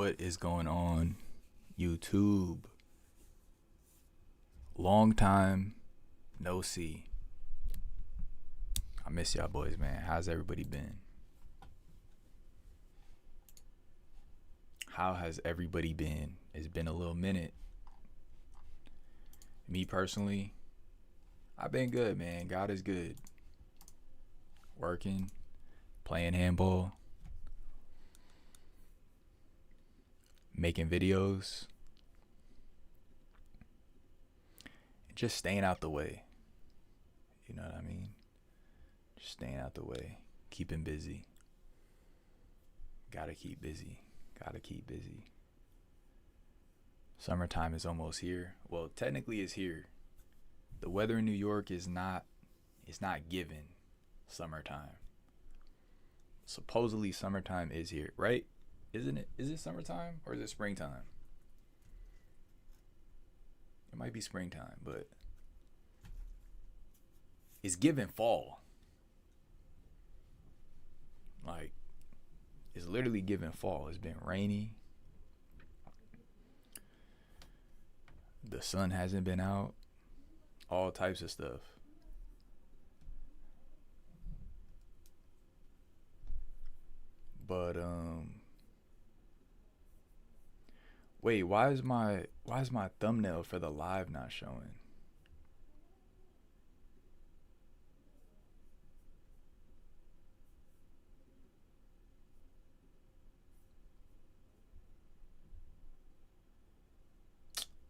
What is going on, YouTube? Long time no see. I miss y'all boys, man. How's everybody been? How has everybody been? It's been a little minute. Me personally, I've been good, man. God is good. Working, playing handball, making videos, and just staying out the way. You know what I mean? Just staying out the way, keeping busy. Gotta keep busy. Summertime is almost here. Well, technically it's here. The weather in New York is not given summertime. Supposedly summertime is here, right? Isn't it? Is it summertime or is it springtime? It might be springtime, but it's given fall. Like, it's literally given fall. It's been rainy. The sun hasn't been out. All types of stuff. But wait, why is my thumbnail for the live not showing?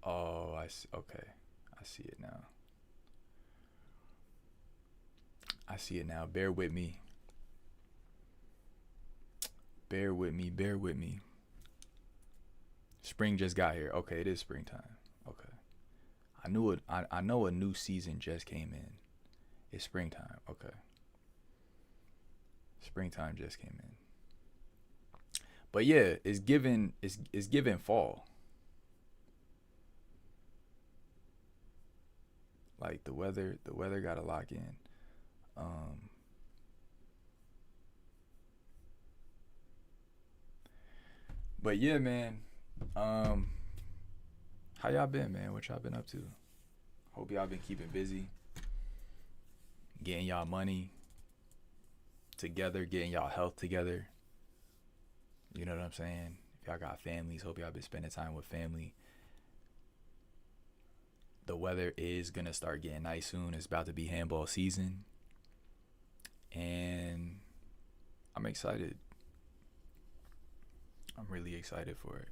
Oh, I see. Okay, I see it now. Bear with me. Spring just got here. Okay, it is springtime. Okay. I knew it. I know a new season just came in. It's springtime. Okay. Springtime just came in. But yeah, it's given fall. Like the weather gotta lock in. But yeah, man. How y'all been, man? What y'all been up to? Hope y'all been keeping busy. Getting y'all money together, getting y'all health together. You know what I'm saying? If y'all got families, hope y'all been spending time with family. The weather is gonna start getting nice soon. It's about to be handball season. And I'm excited. I'm really excited for it.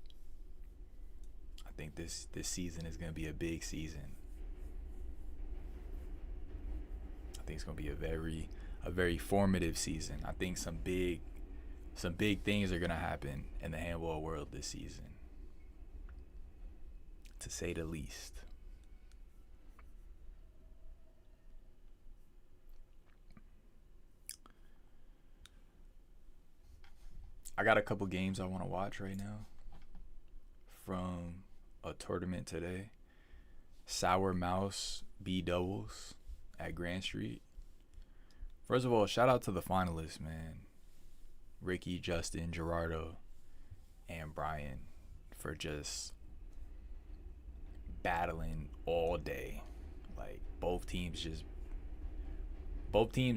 I think this season is gonna be a big season. I think it's gonna be a very formative season. I think some big things are gonna happen in the handball world this season, to say the least. I got a couple games I want to watch right now from a tournament today. Sour Mouse B doubles at Grand Street. First of all, shout out to the finalists, man. Ricky, Justin, Gerardo, and Brian for just battling all day. Like both teams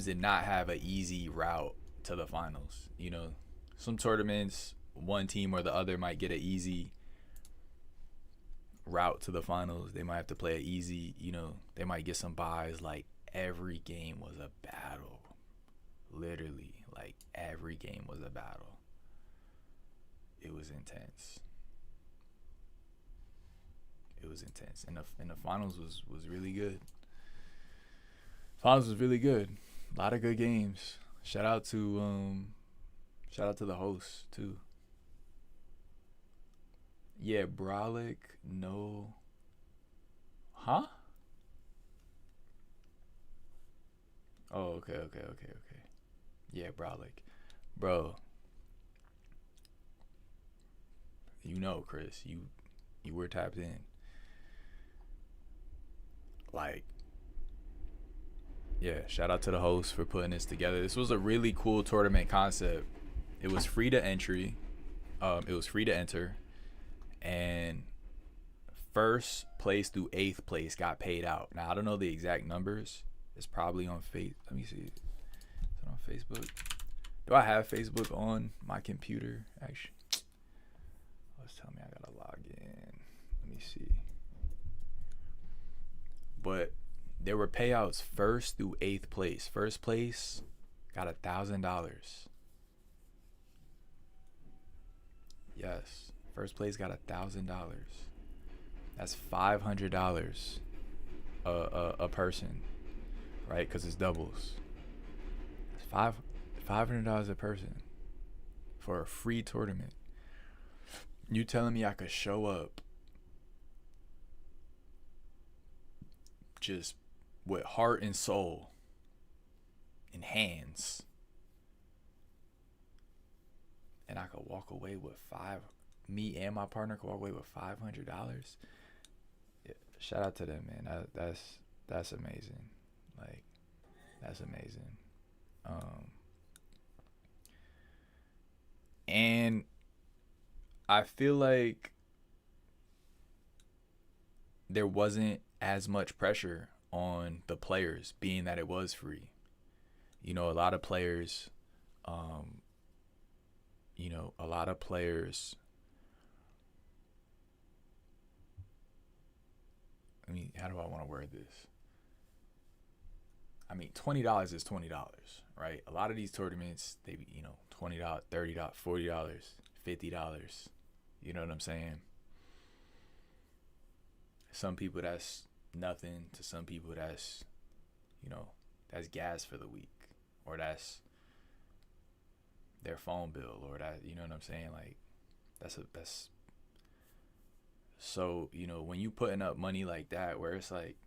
did not have an easy route to the finals. You know, some tournaments, one team or the other might get an easy route to the finals. They might have to play it easy. You know, they might get some buys. Like, every game was a battle. Literally, like, every game was a battle. It was intense. And the finals was really good. Finals was really good. A lot of good games. Shout out to the hosts too. Yeah, Brolic, no. Huh? Oh, okay. Yeah, Brolic. Bro. You know, Chris, you were tapped in. Like, yeah, shout out to the host for putting this together. This was a really cool tournament concept. It was free to entry. It was free to enter, and first place through eighth place got paid out. Now I don't know the exact numbers. It's probably on Face. Let me see. Is it on Facebook? Do I have Facebook on my computer? Actually, let's tell me I gotta log in. Let me see. But there were payouts first through eighth place. First place got $1,000. Yes, first place got $1,000. That's $500 a person, right? Because it's doubles. It's $500 a person for a free tournament. You telling me I could show up just with heart and soul and hands, and I could walk away with me and my partner could walk away with $500? Yeah, shout out to them, man. That's amazing. Like, that's amazing. And I feel like there wasn't as much pressure on the players, being that it was free. You know, a lot of players, I mean, how do I want to word this? I mean, $20 is $20, right? A lot of these tournaments, they be, $20, $30, $40, $50. You know what I'm saying? Some people that's nothing. To some people that's, that's gas for the week, or that's their phone bill, or that, you know what I'm saying? Like, that's so, when you putting up money like that, where it's like,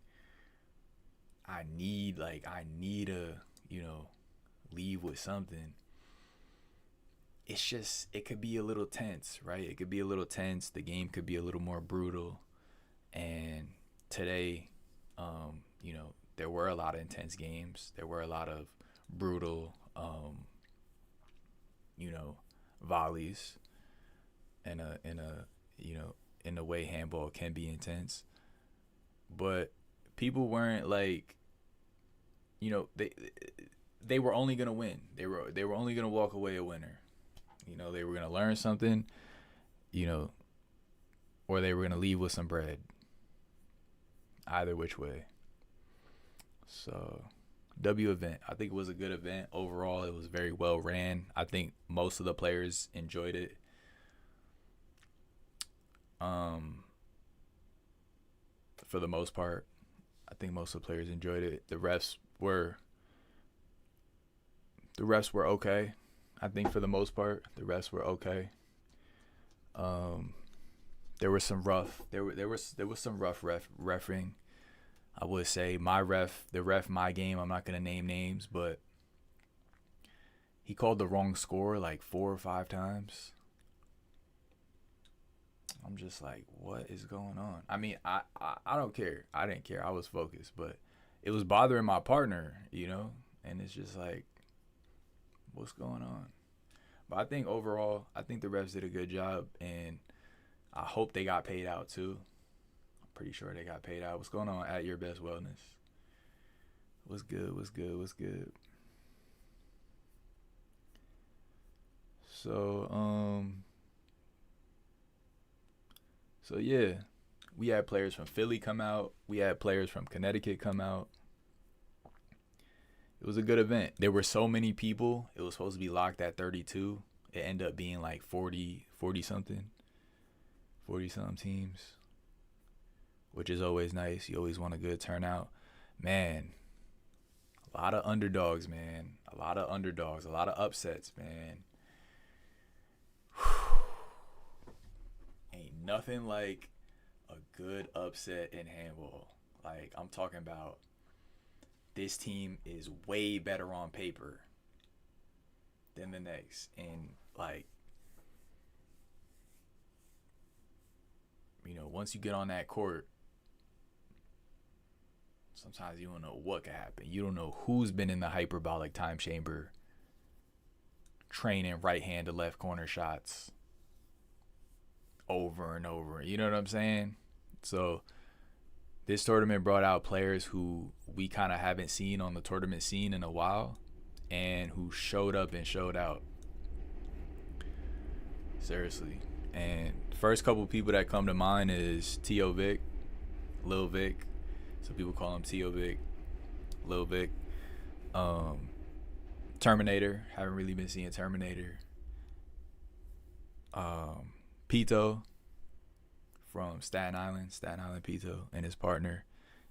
I need to, leave with something. It's just, it could be a little tense, right? It could be a little tense. The game could be a little more brutal. And today, there were a lot of intense games. There were a lot of brutal, volleys, in the way handball can be intense. But people weren't like, they were only gonna win. They were only gonna walk away a winner. They were gonna learn something, or they were gonna leave with some bread. Either which way. So, W event. I think it was a good event overall. It was very well ran. I think most of the players enjoyed it. For the most part, I think most of the players enjoyed it. The refs were okay. I think for the most part, the refs were okay. There was some rough. There was some rough refereeing. I would say the ref my game. I'm not gonna name names, but he called the wrong score like 4 or 5 times. I'm just like, what is going on? I mean, I don't care. I didn't care. I was focused, but it was bothering my partner, and it's just like, what's going on? But I think overall, the refs did a good job, and I hope they got paid out too. I'm pretty sure they got paid out. What's going on at Your Best Wellness? What's good? So yeah, we had players from Philly come out. We had players from Connecticut come out. It was a good event. There were so many people. It was supposed to be locked at 32. It ended up being like 40 something teams, which is always nice. You always want a good turnout. Man, a lot of underdogs, man. A lot of upsets, man. Ain't nothing like a good upset in handball. Like, I'm talking about, this team is way better on paper than the next. And, like, once you get on that court, sometimes you don't know what could happen. You don't know who's been in the hyperbolic time chamber training right hand to left corner shots. over and over. You know what I'm saying? So this tournament brought out players who we kind of haven't seen on the tournament scene in a while and who showed up and showed out. Seriously. And first couple people that come to mind is T.O. Vic, Lil Vic. Some people call him T.O. Vic, Lil Vic. Terminator. Haven't really been seeing Terminator. Pito from Staten Island Pito and his partner.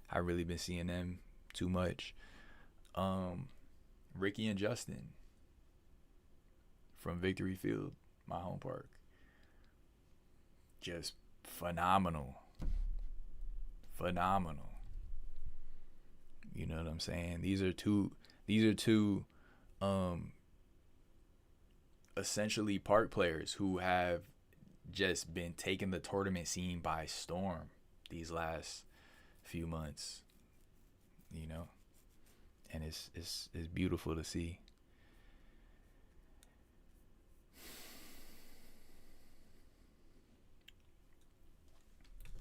Haven't really been seeing them too much. Ricky and Justin from Victory Field, my home park. Just phenomenal. You know what I'm saying? These are two essentially park players who have just been taking the tournament scene by storm these last few months, you know, and it's beautiful to see.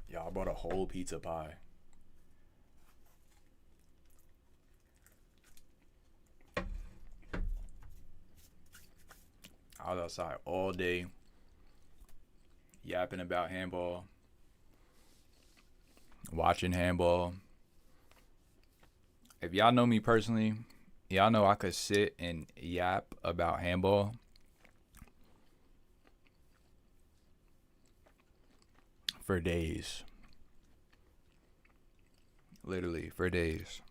Y'all bought a whole pizza pie. I was outside all day yapping about handball, watching handball. If y'all know me personally, y'all know I could sit and yap about handball for days. Literally, for days.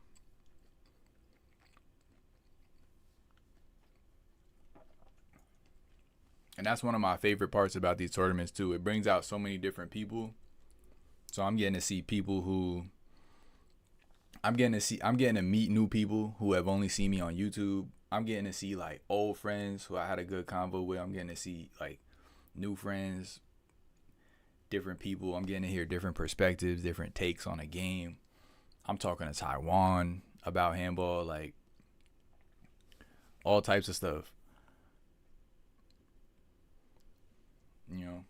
And that's one of my favorite parts about these tournaments too. It brings out so many different people. So I'm getting to see people who I'm getting to meet new people who have only seen me on YouTube. I'm getting to see like old friends who I had a good convo with. I'm getting to see like new friends, different people. I'm getting to hear different perspectives, different takes on a game. I'm talking to Taiwan about handball, like all types of stuff. You know,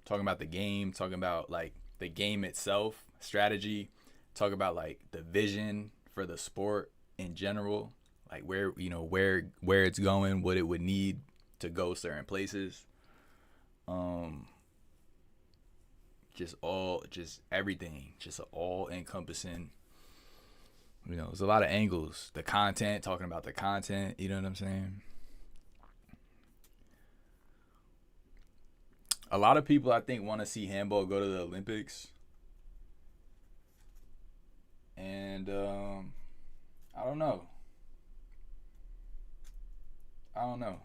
talking about the game, talking about like the game itself, strategy, talk about like the vision for the sport in general, like where it's going, what it would need to go certain places. Just everything, just all encompassing. You know, there's a lot of angles. The content, talking about the content, you know what I'm saying? A lot of people, I think, want to see handball go to the Olympics. And I don't know. I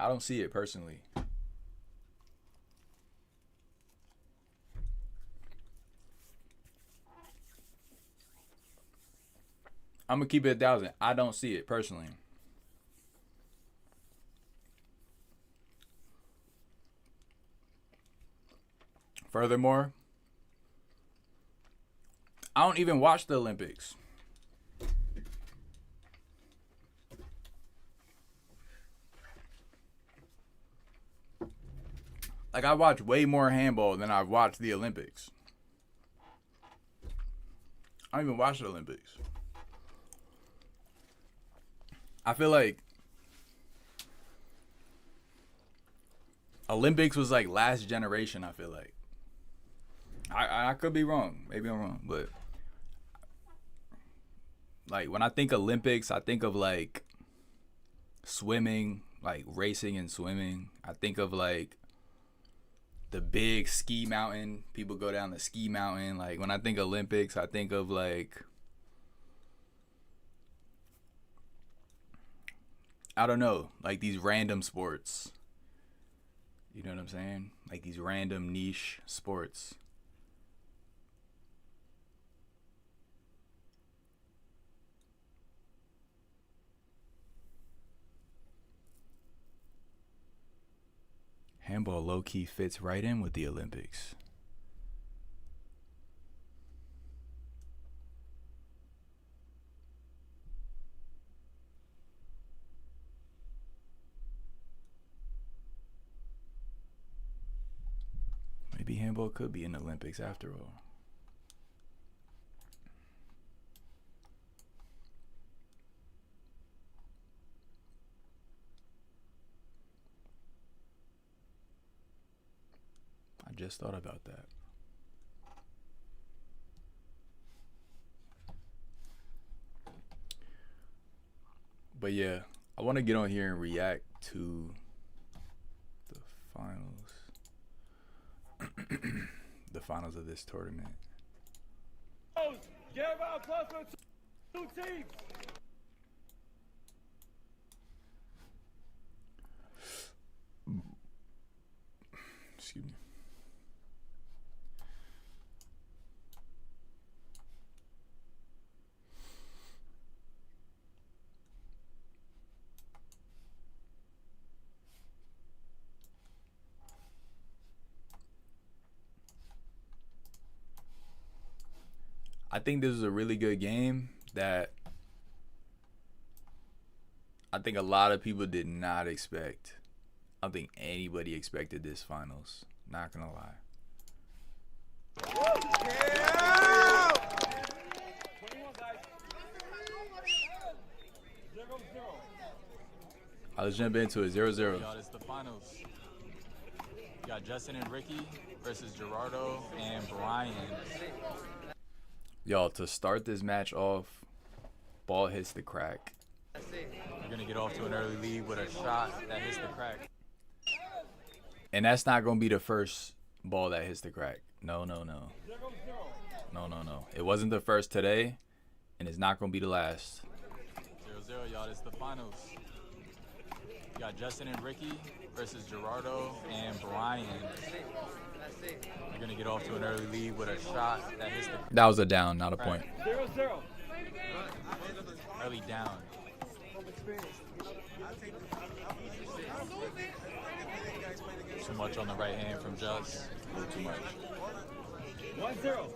don't see it personally. I'm going to keep it 1,000. I don't see it personally. Furthermore, I don't even watch the Olympics. Like, I watch way more handball than I've watched the Olympics. I don't even watch the Olympics. I feel like Olympics was like last generation, I feel like. I could be wrong. Maybe I'm wrong. But like when I think Olympics, I think of like swimming, like racing and swimming. I think of like the big ski mountain. People go down the ski mountain. Like when I think Olympics, I think of like, I don't know, like these random sports. You know what I'm saying? Like these random niche sports. Handball low-key fits right in with the Olympics. handball could be in the Olympics after all. I just thought about that. But yeah, I want to get on here and react to the finals. The finals of this tournament. Give out plus for two teams. Excuse me. I think this is a really good game that I think a lot of people did not expect. I don't think anybody expected this finals. Not gonna lie. Yeah! Let's jump into it. 0-0. Y'all, it's the finals. You got Justin and Ricky versus Gerardo and Brian. Y'all, to start this match off, ball hits the crack. You're going to get off to an early lead with a shot that hits the crack. And that's not going to be the first ball that hits the crack. No. No. It wasn't the first today, and it's not going to be the last. 0-0, y'all. It's the finals. You got Justin and Ricky versus Gerardo and Brian. You're going to get off to an early lead with a shot that hits the crack. That was a down, not a point. 0-0. Early down. Too much on the right hand from Just. A little too much. 1-0.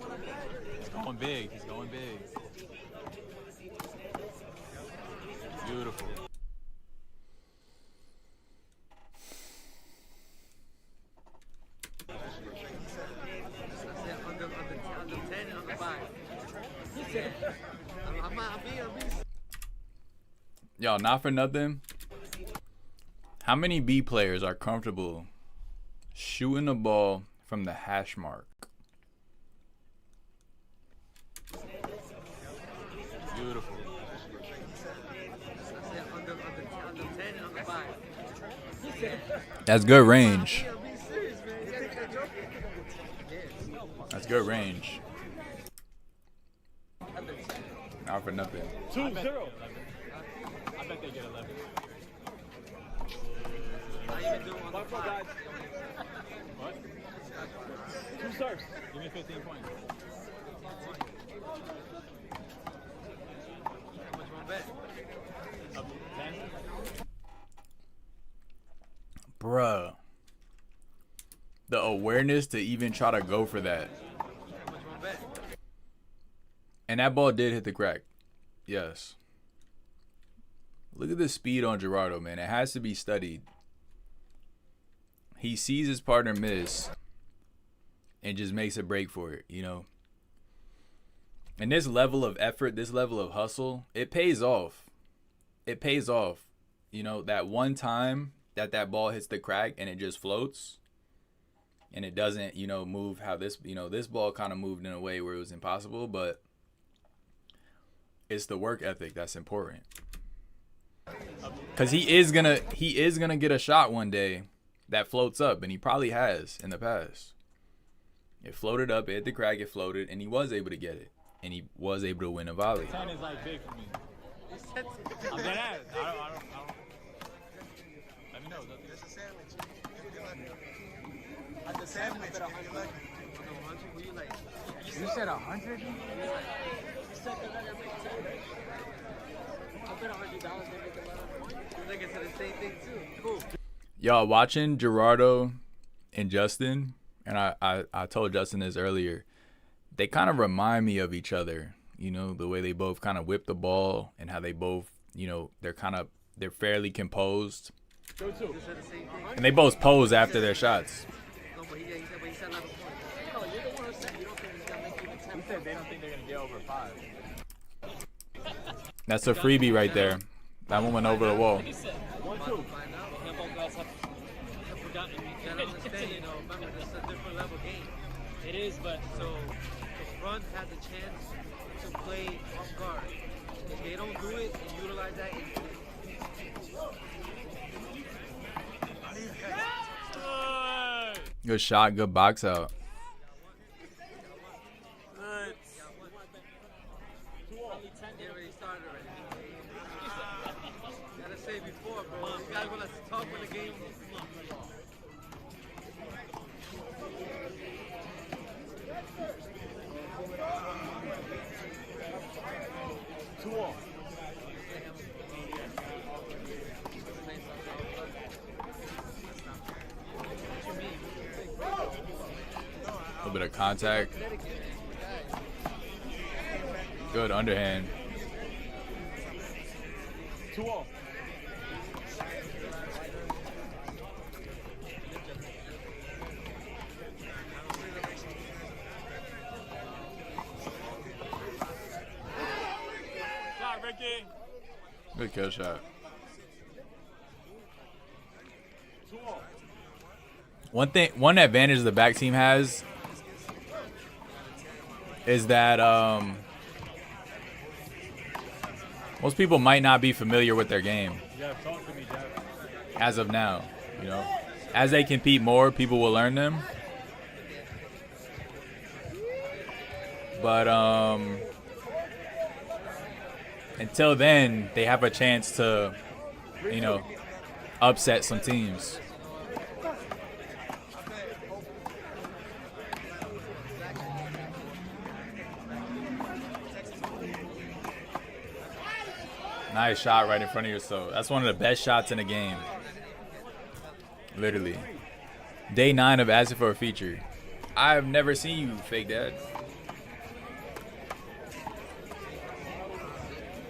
He's going big. He's going big. Beautiful. Y'all, not for nothing. How many B players are comfortable shooting the ball from the hash mark? Beautiful. That's good range. That's good range. Not for nothing. 2-0. I bet they get 11. One for guys. What? 2 serves. Give me 15 points. How much you want to bet? Up to 10? Bruh. The awareness to even try to go for that. How much you want to bet? And that ball did hit the crack. Yes. Look at the speed on Gerardo, man. It has to be studied. He sees his partner miss and just makes a break for it, you know. And this level of effort, this level of hustle, it pays off. It pays off. You know, that one time that ball hits the crack and it just floats and it doesn't, you know, move how this, you know, this ball kind of moved in a way where it was impossible, but it's the work ethic that's important. Because he is gonna get a shot one day that floats up, and he probably has in the past. It floated up, it hit the crack, it floated, and he was able to get it. And he was able to win a volley. 10 is like big for me. I'm dead ass. I don't. Let me know. There's a sandwich. At the sandwich. You said 100? Y'all watching Gerardo and Justin, and I told Justin this earlier, they kind of remind me of each other. You know, the way they both kind of whip the ball and how they both, you know, they're fairly composed. And they both pose after their shots. said they don't think they're gonna get over 5. That's a freebie right there. That one went over the wall. 1-2. Handball guys have forgotten. You gotta understand, you know, remember, this is a different level game. It is, but So the front has a chance to play off guard. If they don't do it and utilize that, Good shot, good box out. they already started already. Gotta say before, bro. You guys wanna talk when the game. 2-all. A little bit of contact. Good underhand. 2-all. Shot, Ricky. Good kill shot. 2-all. One advantage the back team has is that most people might not be familiar with their game Yeah, talk to me, Jack. as of now. You know, as they compete more, people will learn them. But until then, they have a chance to, you know, upset some teams. Nice shot right in front of yourself. That's one of the best shots in the game. Literally. Day 9 of asking for a feature. I've never seen you fake that.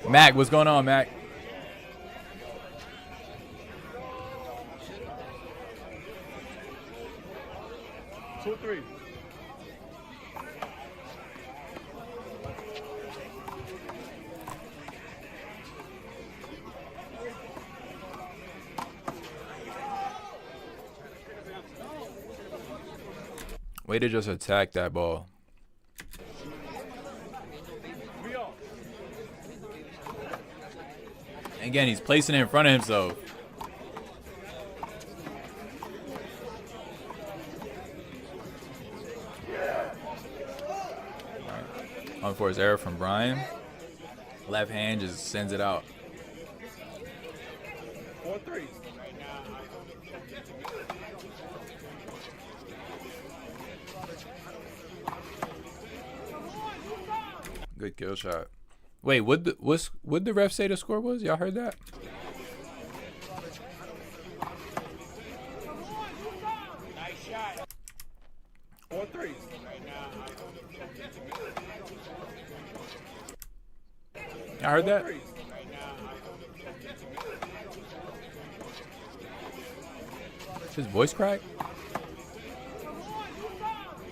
Mac, what's going on, Mac? Two, 3. Way to just attack that ball. 3-all. Again, he's placing it in front of himself. Unforced error from Brian. Left hand just sends it out. 4-3. Good kill shot. Wait, would the ref say the score was? Y'all heard that? Nice shot. 4-3. Y'all heard that? 3. His voice crack?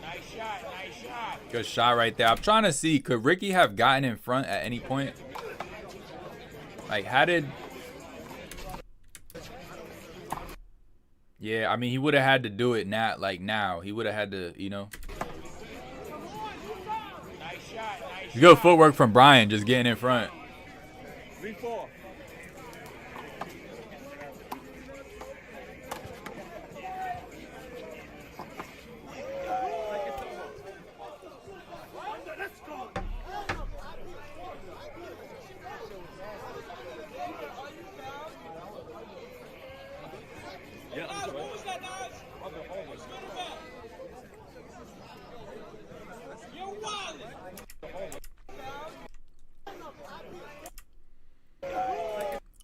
Nice shot. Nice shot. Good shot right there. I'm trying to see, could Ricky have gotten in front at any point? Like, how did... Yeah, I mean, he would have had to do it now. Like, now. He would have had to, you know. Nice shot. Nice Good footwork from Brian, just getting in front. 3-4.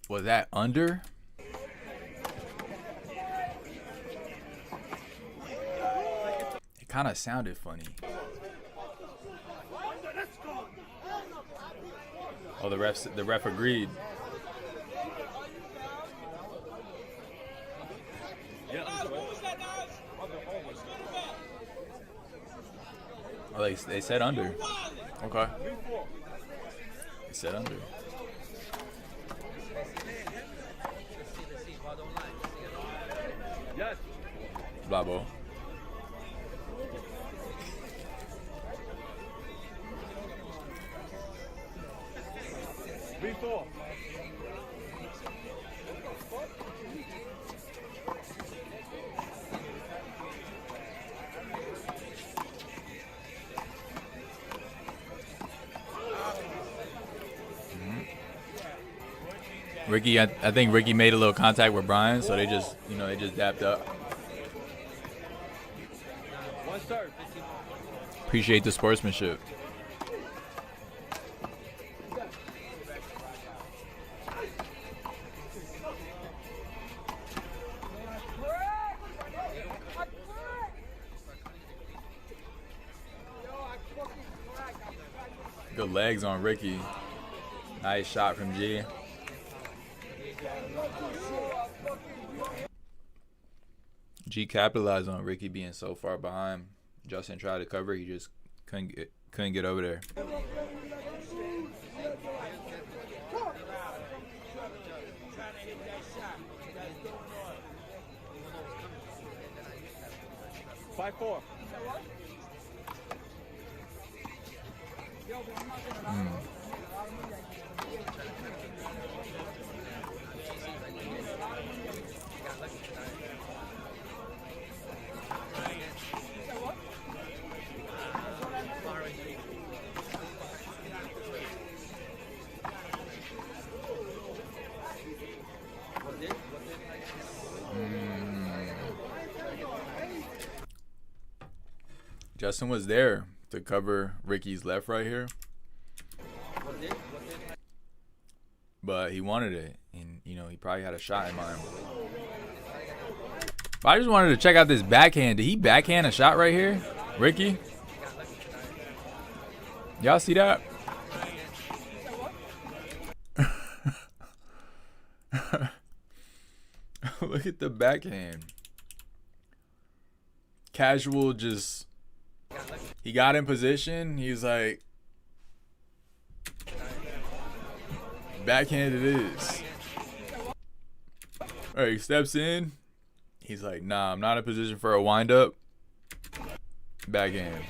Was that under? It kind of sounded funny. Oh, the ref agreed. Oh, they said under. Okay. 3-4. He said under. Let's see. Ball don't lie. Yes. Blah ball. Three, 4. Ricky, I think Ricky made a little contact with Brian, so they just, they just dapped up. One serve. Appreciate the sportsmanship. Good legs on Ricky. Nice shot from G. G capitalized on Ricky being so far behind. Justin tried to cover, he just couldn't get over there. Five, 4. Justin was there to cover Ricky's left right here. But he wanted it, and he probably had a shot in mind. But I just wanted to check out this backhand. Did he backhand a shot right here, Ricky? Y'all see that? Look at the backhand. Casual, just he got in position. He's like, backhand it is. All right, he steps in. He's like, nah, I'm not in position for a wind-up. Backhand.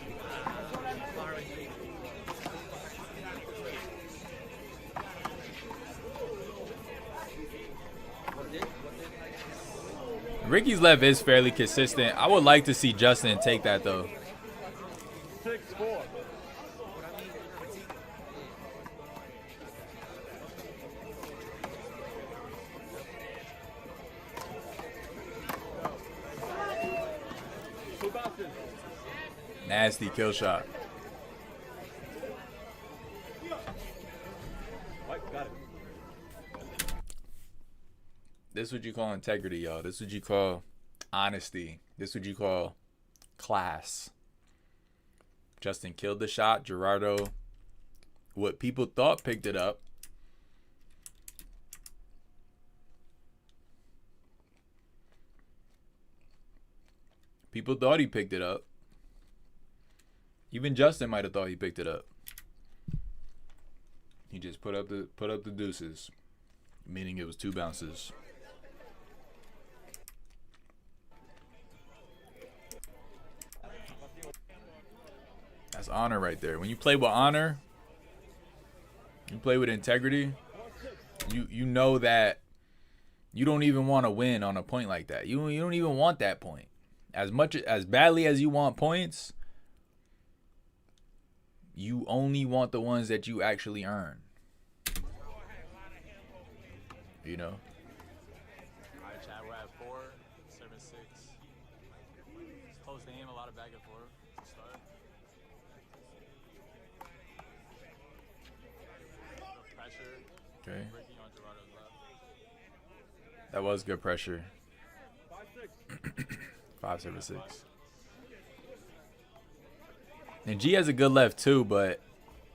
Ricky's left is fairly consistent. I would like to see Justin take that, though. 6-4. Two bounces. Nasty kill shot. Right, got it. This is what you call integrity, y'all. This is what you call honesty. This is what you call class. Justin killed the shot. Gerardo, what people thought, picked it up. People thought he picked it up. Even Justin might have thought he picked it up. He just put up the deuces, meaning it was two bounces. That's honor right there. When you play with honor, you play with integrity, you know that you don't even want to win on a point like that. You don't even want that point. As badly as you want points, you only want the ones that you actually earn. You know? All right, Chad, we're at 4, 7, 6. Close game, a lot of back and forth to start. Pressure. Okay. Ricky on Gerardo's left. That was good pressure. 5-6. 5-7-6. And G has a good left too, but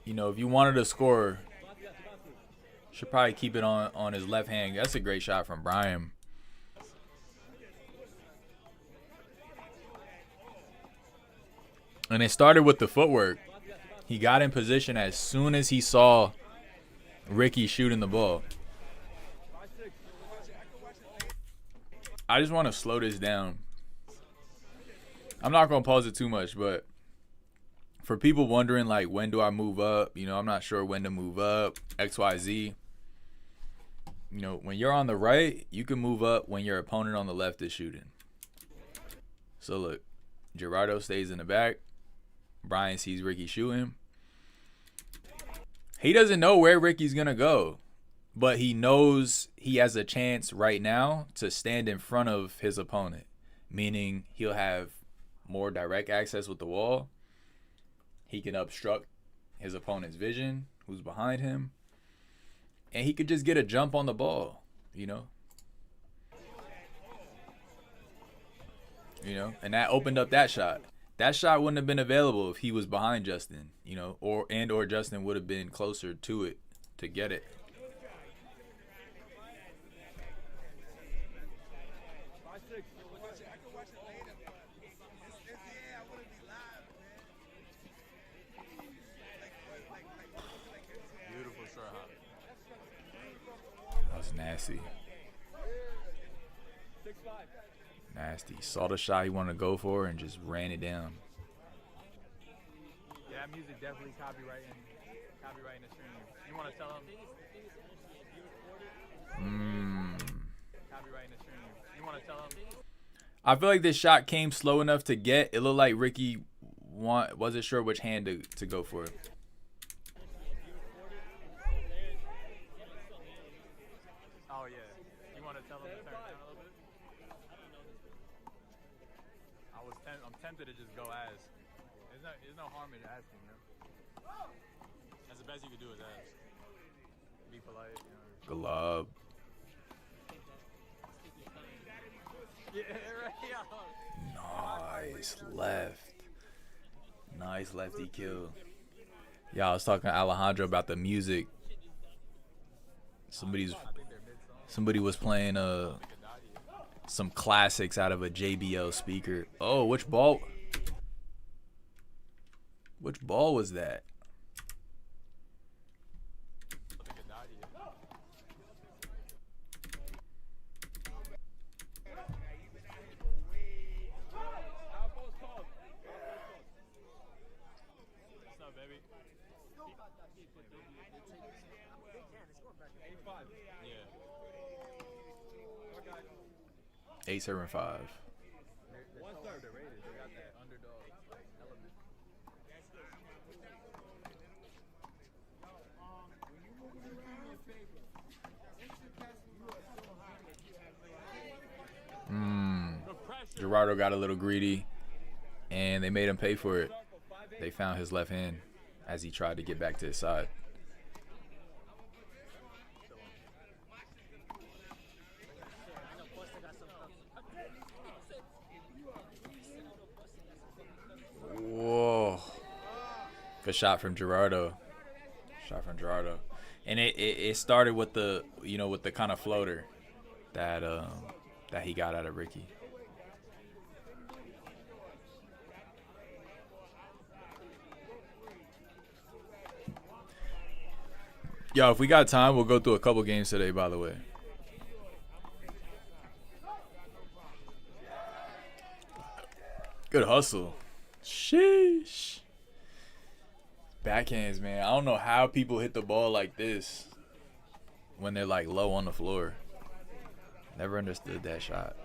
if you wanted to score, should probably keep it on his left hand. That's a great shot from Brian. And it started with the footwork. He got in position as soon as he saw Ricky shooting the ball. I just want to slow this down. I'm not going to pause it too much, but for people wondering, like, when do I move up? You know, I'm not sure when to move up, XYZ. You know, when you're on the right, you can move up when your opponent on the left is shooting. So, look, Gerardo stays in the back. Brian sees Ricky shooting. He doesn't know where Ricky's going to go, but he knows he has a chance right now to stand in front of his opponent, meaning he'll have more direct access with the wall. He can obstruct his opponent's vision, who's behind him, and he could just get a jump on the ball, you know? And that opened up that shot. That shot wouldn't have been available if he was behind Justin, you know, or Justin would have been closer to it to get it. Beautiful short hop. That was nasty. Nasty. Saw the shot he wanted to go for and just ran it down. Yeah, that music definitely copyrighting the stream. You want to tell him? Copyrighting the stream. You want to tell him? I feel like this shot came slow enough to get. It looked like Ricky wasn't sure which hand to go for. Oh, yeah. You want to tell him to turn down a little bit? I'm tempted to just go ask. There's no harm in asking, you know? That's the best you could do is ask. Be polite, you know? Glove. Yeah, right. Nice left. Nice lefty kill. Yeah, I was talking to Alejandro about the music. Somebody was playing some classics out of a JBL speaker. Oh, which ball was that? Yeah. 875. One-third the Raiders. They got that underdog element. Gerardo got a little greedy, and they made him pay for it. They found his left hand as he tried to get back to his side. Whoa. Good shot from Gerardo. And it started with the kind of floater that he got out of Ricky. Yo, if we got time, we'll go through a couple games today, by the way. Good hustle. Sheesh. Backhands, man. I don't know how people hit the ball like this when they're like low on the floor. Never understood that shot.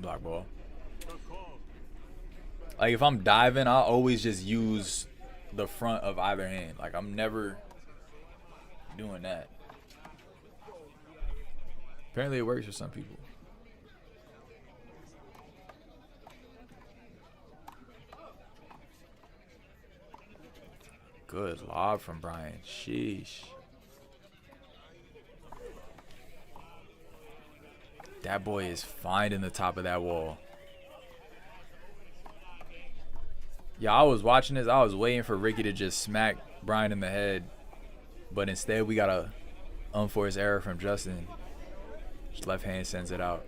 Block ball. Like if I'm diving, I'll always just use the front of either hand. Like I'm never doing that. Apparently it works for some people. Good lob from Brian. Sheesh. That boy is finding the top of that wall. Yeah, I was watching this. I was waiting for Ricky to just smack Brian in the head. But instead, we got a unforced error from Justin. Just left hand sends it out.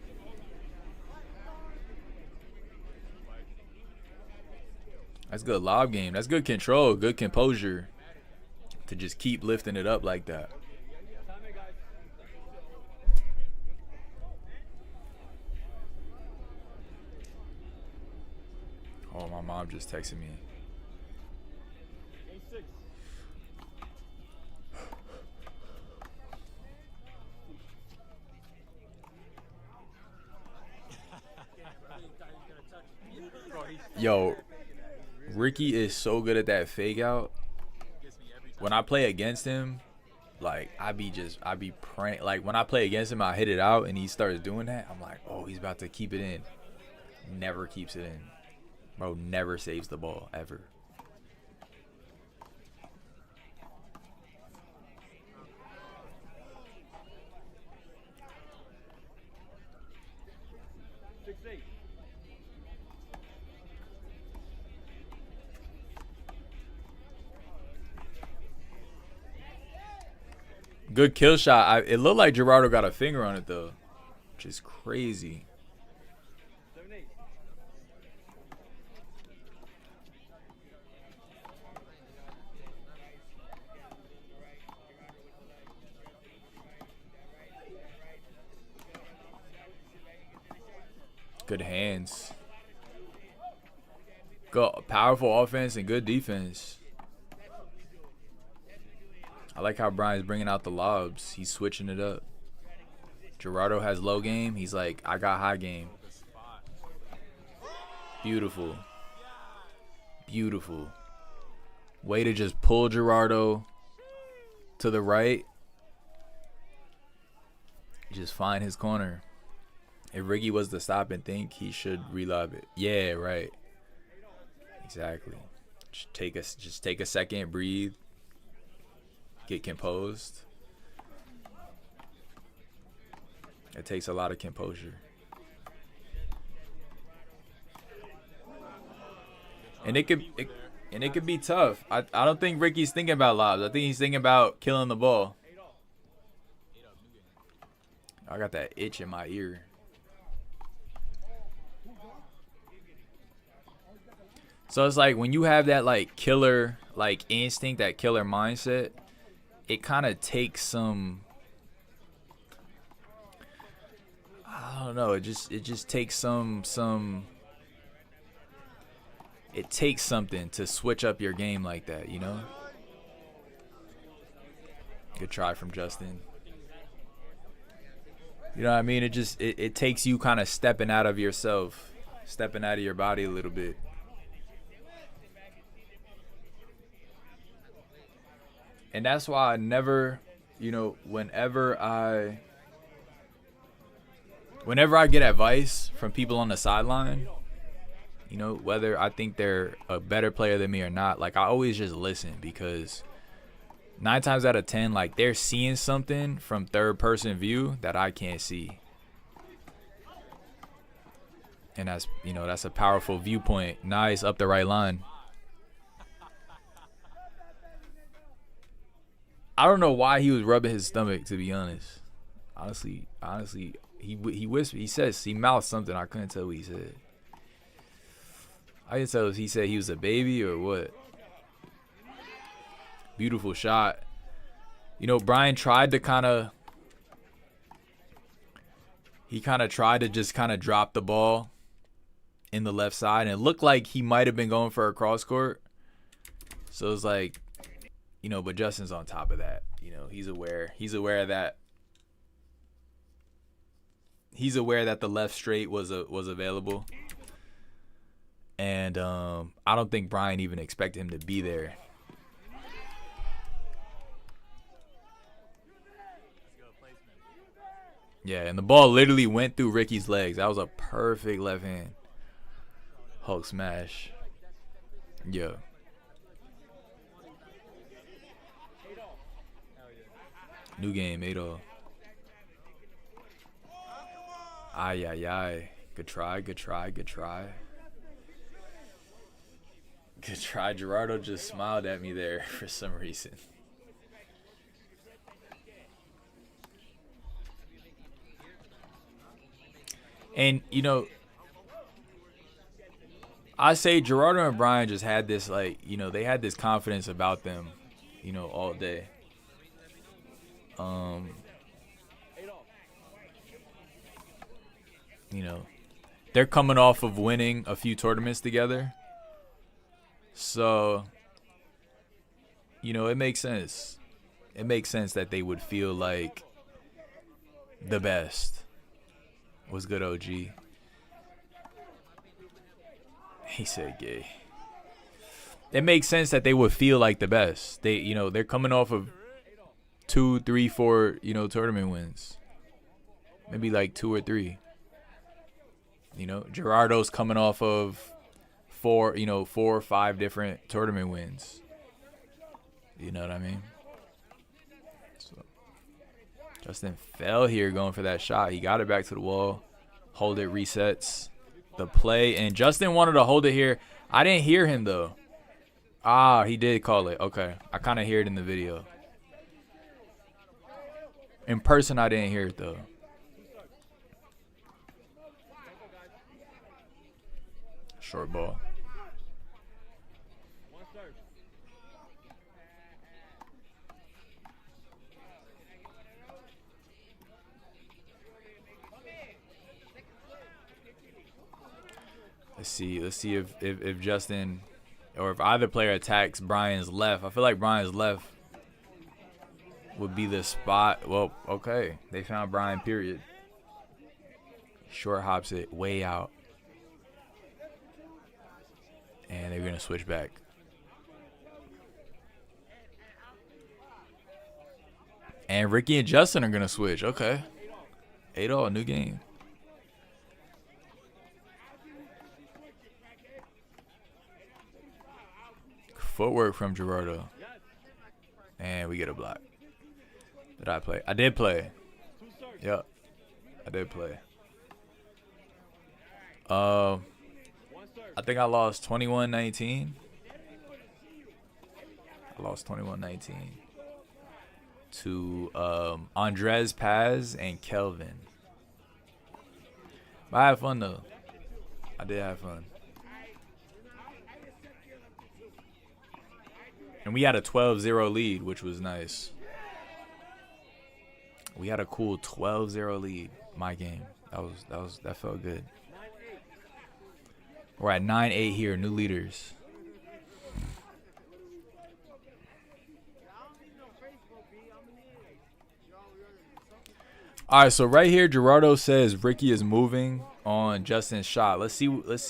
That's good lob game. That's good control, good composure to just keep lifting it up like that. Oh, my mom just texted me. Yo, Ricky is so good at that fake out. When I play against him, like I be praying. Like when I play against him, I hit it out and he starts doing that. I'm like, oh, he's about to keep it in. Never keeps it in. Bro, never saves the ball ever. Good kill shot. It looked like Gerardo got a finger on it though, which is crazy. Good hands. Good, powerful offense and good defense. I like how Brian's bringing out the lobs. He's switching it up. Gerardo has low game. He's like, I got high game. Beautiful. Beautiful. Way to just pull Gerardo to the right. Just find his corner. If Ricky was to stop and think, he should relob it. Yeah, right. Exactly. Just take a second, breathe. Get composed. It takes a lot of composure. And it could be tough. I don't think Ricky's thinking about lobs. I think he's thinking about killing the ball. I got that itch in my ear. So it's like when you have that like killer like instinct, that killer mindset, it kind of takes some, I don't know, it just takes it takes something to switch up your game like that, you know? Good try from Justin. You know what I mean? It takes you kind of stepping out of yourself, stepping out of your body a little bit. And that's why I never, you know, whenever I get advice from people on the sideline, you know, whether I think they're a better player than me or not, like I always just listen, because 9 times out of 10, like they're seeing something from third person view that I can't see. And that's, you know, that's a powerful viewpoint. Nice, up the right line. I don't know why he was rubbing his stomach, to be honest. Honestly, he whispered. He mouthed something. I couldn't tell what he said. I didn't tell if he said he was a baby or what. Beautiful shot. You know, Brian tried to tried to just drop the ball in the left side, and it looked like he might have been going for a cross court. So it's like, you know, but Justin's on top of that. You know, he's aware of that. He's aware that the left straight was available. And I don't think Brian even expected him to be there. Yeah, and the ball literally went through Ricky's legs. That was a perfect left hand. Hulk smash. Yeah. New game, 8-0. Ay, ay, ay. Good try, good try, good try. Good try. Gerardo just smiled at me there for some reason. And, you know, I say Gerardo and Brian just had this, like, you know, they had this confidence about them, you know, all day. You know, they're coming off of winning a few tournaments together. So, you know, it makes sense. It makes sense that they would feel like the best. Was good, OG. He said gay. It makes sense that they would feel like the best. They, you know, they're coming off of 2, 3, 4, you know, tournament wins. Maybe like 2 or 3. You know, Gerardo's coming off of 4 or 5 different tournament wins. You know what I mean? So Justin fell here going for that shot. He got it back to the wall. Hold it, resets the play. And Justin wanted to hold it here. I didn't hear him, though. Ah, he did call it. Okay. I kind of hear it in the video. In person, I didn't hear it, though. Short ball. Let's see if Justin or if either player attacks Brian's left. I feel like Brian's left would be the spot. Well, okay. They found Brian, period. Short hops it way out. And they're going to switch back. And Ricky and Justin are going to switch. Okay. 8-all, new game. Footwork from Gerardo. And we get a block. Did I play? I did play. Yep. I did play. I think I lost 21-19. I lost 21-19 to Andres Paz and Kelvin. But I had fun, though. I did have fun. And we had a 12-0 lead, which was nice. We had a cool 12-0 lead. My game. That felt good. We're at 9-8 here, new leaders. All right, so right here, Gerardo says Ricky is moving on Justin's shot. Let's see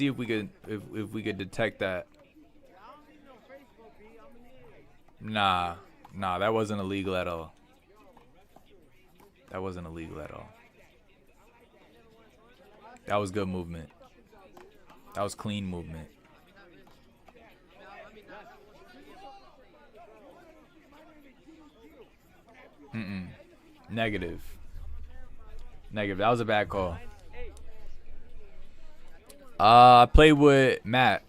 if we could detect that. Nah, that wasn't illegal at all. That wasn't illegal at all. That was good movement. That was clean movement. Negative. That was a bad call. I played with Matt.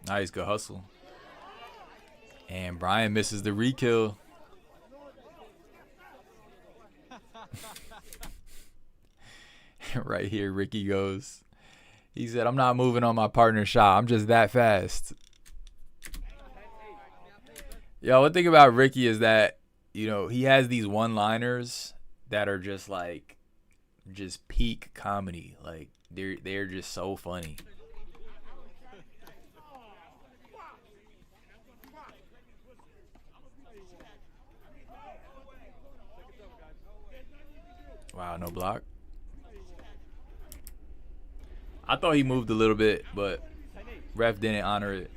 Nice, good hustle. And Brian misses the re-kill. Right here, Ricky goes. He said, I'm not moving on my partner's shot. I'm just that fast. Yo, one thing about Ricky is that, you know, he has these one-liners that are just like, just peak comedy. Like, they're just so funny. Wow, no block. I thought he moved a little bit, but ref didn't honor it.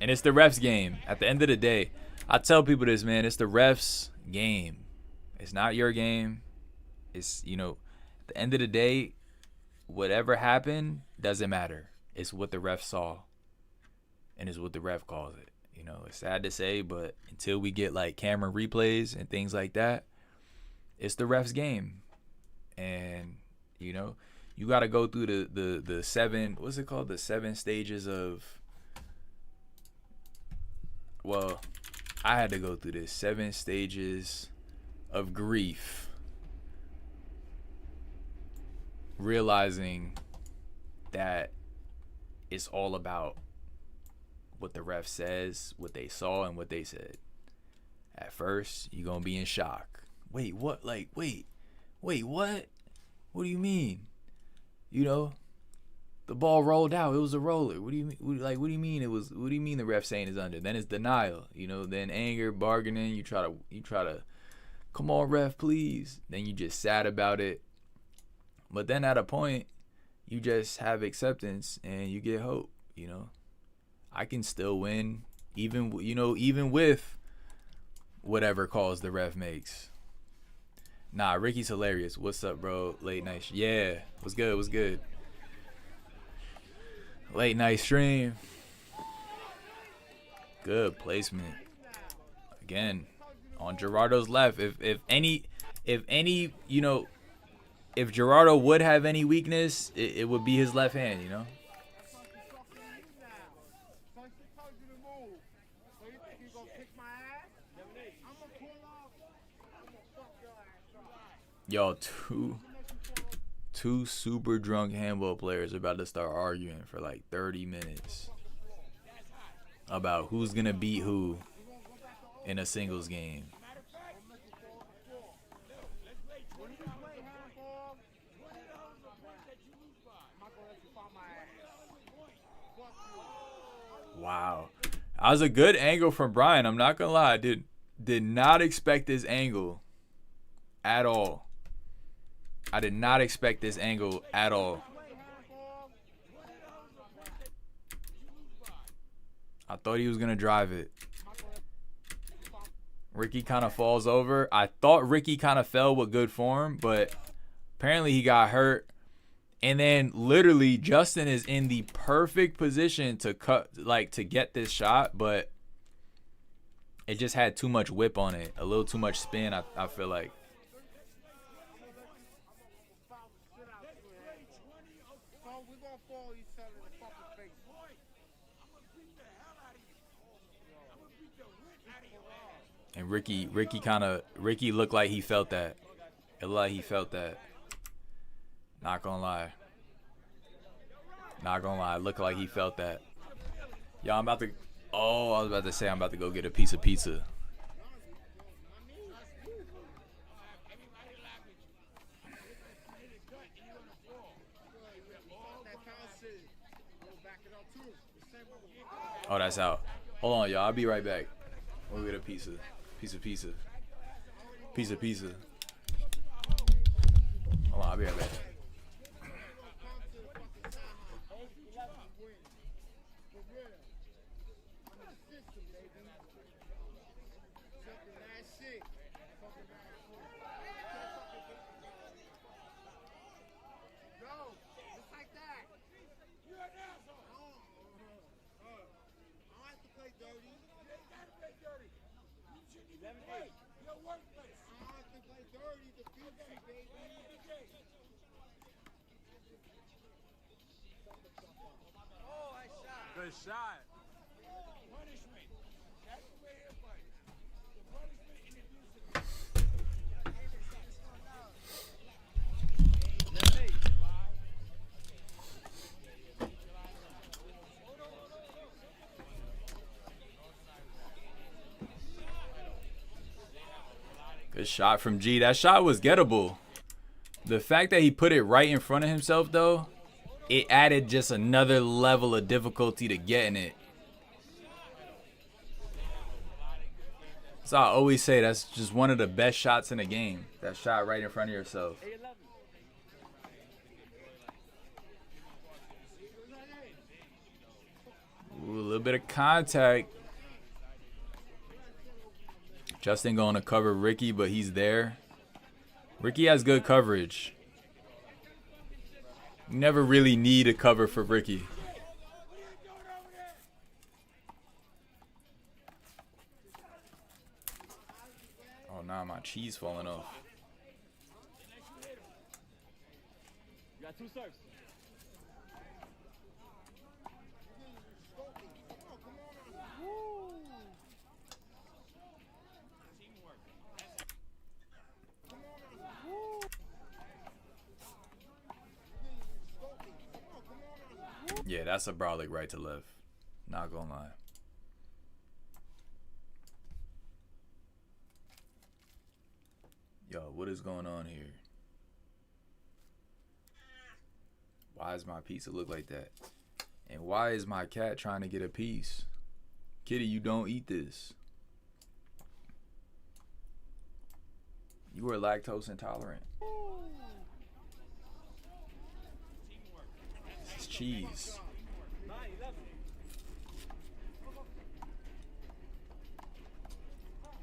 And it's the ref's game. At the end of the day, I tell people this, man. It's the ref's game. It's not your game. It's, you know, at the end of the day, whatever happened doesn't matter. It's what the ref saw. And it's what the ref calls it. You know, it's sad to say, but until we get, like, camera replays and things like that, it's the ref's game. And, you know, you got to go through the 7, what's it called? The 7 stages of well, I had to go through this 7 stages of grief, realizing that it's all about what the ref says, what they saw, and what they said. At first, you're gonna be in shock. Wait, what? Like, wait, what? What do you mean? You know, the ball rolled out. It was a roller. What do you mean? Like, what do you mean it was? What do you mean the ref saying it's under? Then it's denial. You know, then anger, bargaining. You try to, come on, ref, please. Then you just sad about it. But then at a point, you just have acceptance and you get hope. You know, I can still win, even with whatever calls the ref makes. Nah, Ricky's hilarious. What's up, bro? Late night. Yeah, what's good? What's good? Late night stream. Good placement. Again, on Gerardo's left. If any, you know, if Gerardo would have any weakness, it would be his left hand, you know? Yo, two super drunk handball players are about to start arguing for like 30 minutes about who's gonna beat who in a singles game. Wow, that was a good angle from Brian. I'm not gonna lie, I did not expect this angle at all. I did not expect this angle at all. I thought he was going to drive it. Ricky kind of falls over. I thought Ricky kind of fell with good form, but apparently he got hurt. And then literally Justin is in the perfect position to to get this shot, but it just had too much whip on it. A little too much spin, I feel like. And Ricky looked like he felt that. It looked like he felt that. Not gonna lie. Looked like he felt that. Yo, I was about to say I'm about to go get a piece of pizza. Oh, that's out. Hold on, y'all. I'll be right back. We'll get a pizza. Pizza. Hold on, I'll be right back. Good shot. Good shot from G. That shot was gettable. The fact that he put it right in front of himself, though, it added just another level of difficulty to getting it. So I always say that's just one of the best shots in the game. That shot right in front of yourself. Ooh, a little bit of contact. Justin going to cover Ricky, but he's there. Ricky has good coverage. You never really need a cover for Ricky. Oh, nah, my cheese falling off. You got 2 serves. that's a brolic right to left. Not gonna lie. Yo, what is going on here? Why does my pizza look like that? And why is my cat trying to get a piece? Kitty, you don't eat this. You are lactose intolerant. This is cheese.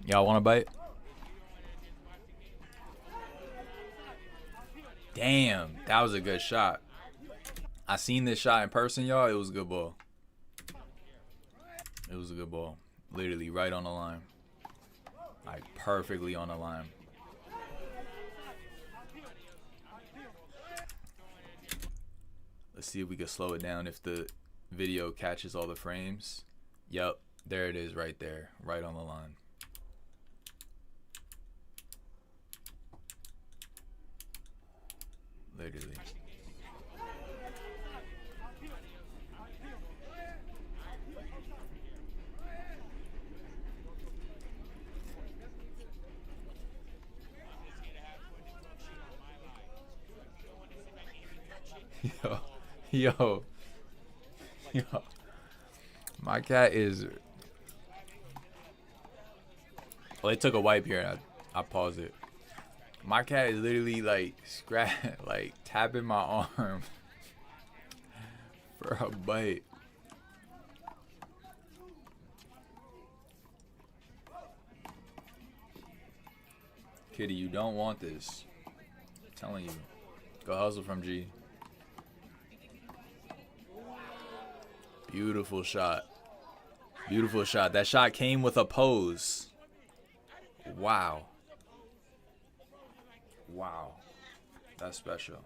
Y'all want a bite? Damn, that was a good shot. I seen this shot in person, y'all. It was a good ball. It was a good ball. Literally right on the line. Like perfectly on the line. Let's see if we can slow it down if the video catches all the frames. Yep, there it is right there. Right on the line. Literally. Yo. My cat is. Well, it took a wipe here. And I paused it. My cat is literally like like tapping my arm for a bite. Kitty, you don't want this. I'm telling you. Go hustle from G. Beautiful shot. Beautiful shot. That shot came with a pose. Wow. Wow. That's special.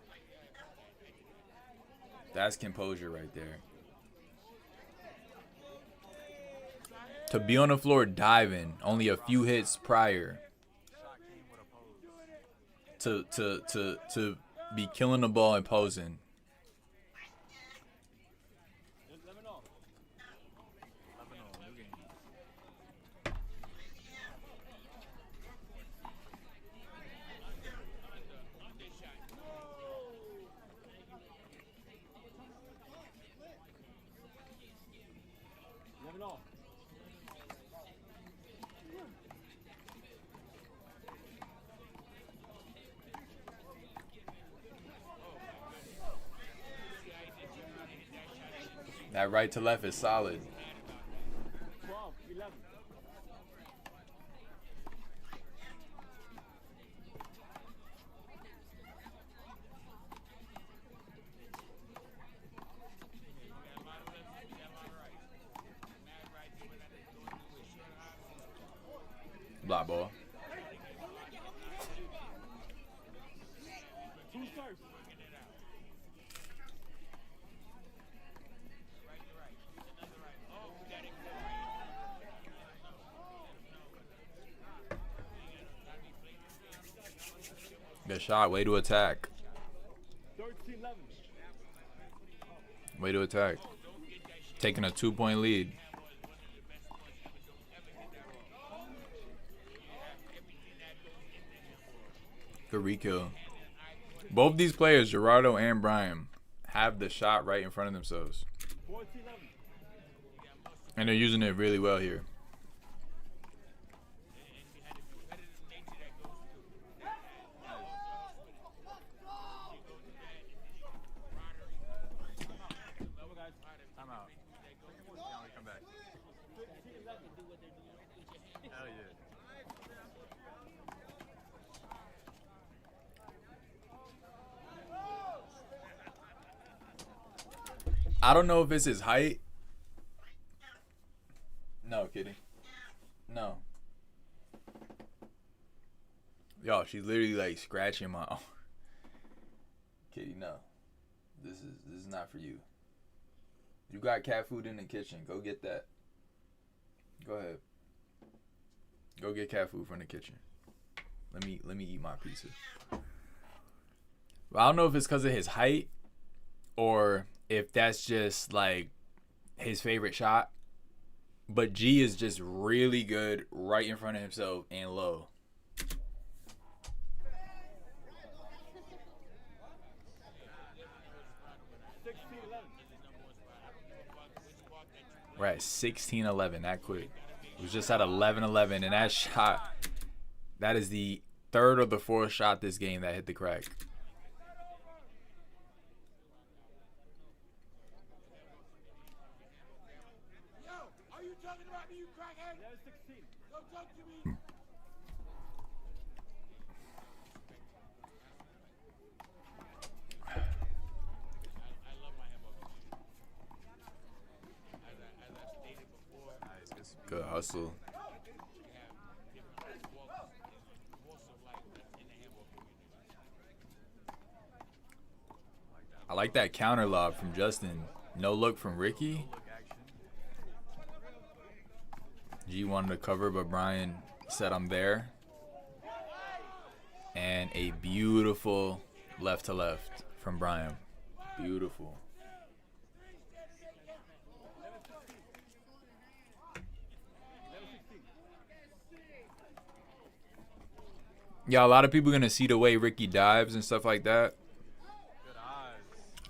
That's composure right there. To be on the floor diving only a few hits prior to be killing the ball and posing. That right to left is solid. 12, 11. Block ball. Two serves. Good shot. Way to attack. 13, 11. Way to attack. Taking a 2-point lead. Good re-kill. Both these players, Gerardo and Brian, have the shot right in front of themselves. 14, 11. And they're using it really well here. Time out. Now we come back. Hell yeah. I don't know if it's his height. No, kidding. No. Yo, she's literally like scratching my arm. Kitty, no. This is not for you. You got cat food in the kitchen. Go get that. Go ahead. Go get cat food from the kitchen. Let me eat my pizza. But I don't know if it's because of his height or if that's just like his favorite shot. But G is just really good right in front of himself and low. We're at 16-11, that quick. It was just at 11-11, and that shot, that is the third or the fourth shot this game that hit the crack. Yo, are you talking about me, you crackhead? 16. Don't talk to me. Good hustle. I like that counter lob from Justin. No look from Ricky. G wanted to cover, but Brian said I'm there. And a beautiful left to left from Brian. Beautiful. Yeah, a lot of people are going to see the way Ricky dives and stuff like that.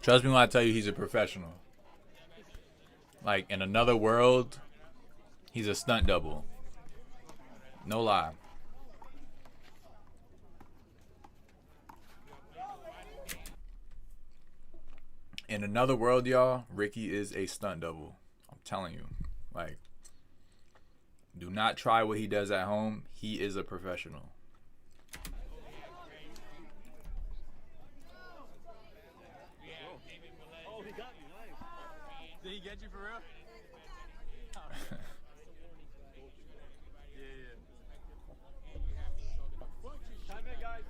Trust me when I tell you he's a professional. Like, in another world, he's a stunt double. No lie. In another world, y'all, Ricky is a stunt double. I'm telling you. Like, do not try what he does at home. He is a professional. Oh, he got me. Nice. Did he get you for real? Time in, guys.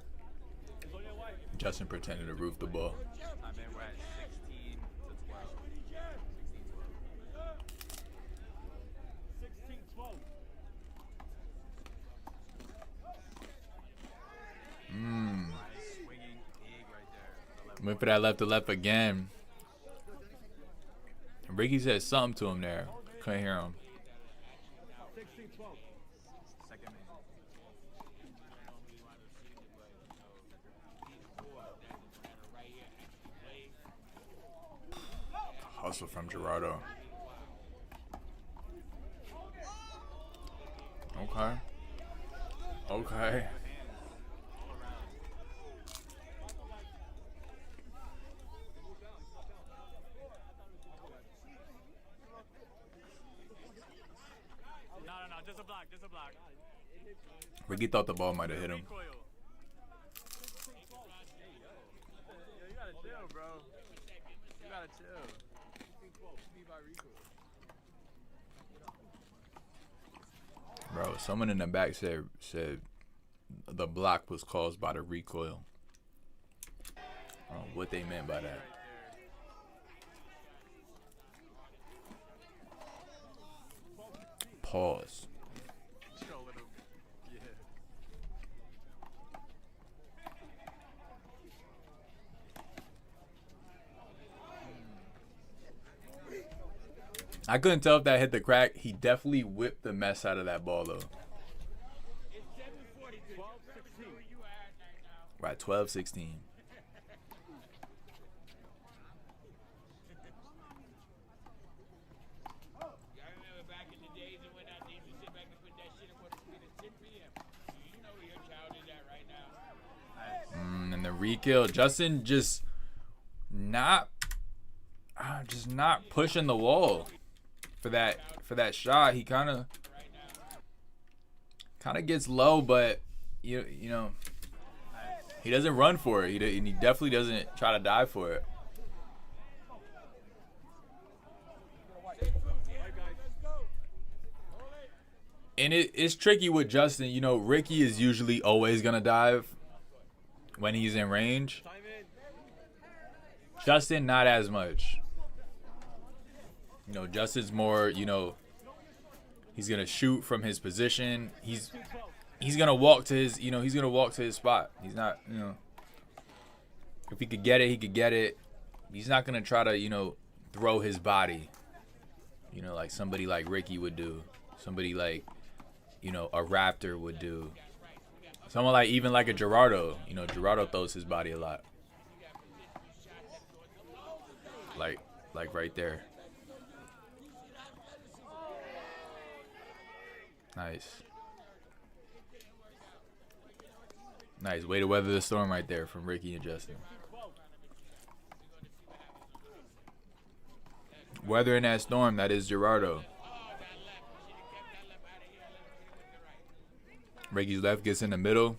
It's on your wife. Justin pretended to roof the ball. I mean, we're at 16 to 12. 16-12. Swinging big right there. Went for that left to left again. Ricky said something to him there. Couldn't hear him. 16-12. Second man. Hustle from Gerardo. Okay. Okay. No, just a block, just a block. Ricky thought the ball might have hit him. Recoil. Yo, you gotta chill, bro. You gotta chill. Be by recoil. Bro, someone in the back said the block was caused by the recoil. I don't know what they meant by that. Pause. Chill a little. Yeah. I couldn't tell if that hit the crack. He definitely whipped the mess out of that ball, though. We're at 12-16. And the re-kill. Justin just not pushing the wall for that shot. He kind of gets low, but you know he doesn't run for it. He definitely doesn't try to dive for it. And it's tricky with Justin. You know, Ricky is usually always gonna dive when he's in range. Time in. Justin, not as much. You know, Justin's more, you know, he's gonna shoot from his position. He's gonna walk to his, you know, he's gonna walk to his spot. He's not, you know, if he could get it, he could get it. gonna try to, you know, throw his body, you know, like somebody like Ricky would do, somebody like, you know, a Raptor would do, someone like even like a Gerardo. You know, Gerardo throws his body a lot, like right there. Nice. Nice. Way to weather the storm right there from Ricky and Justin. Weathering that storm, that is Gerardo. Ricky's left gets in the middle.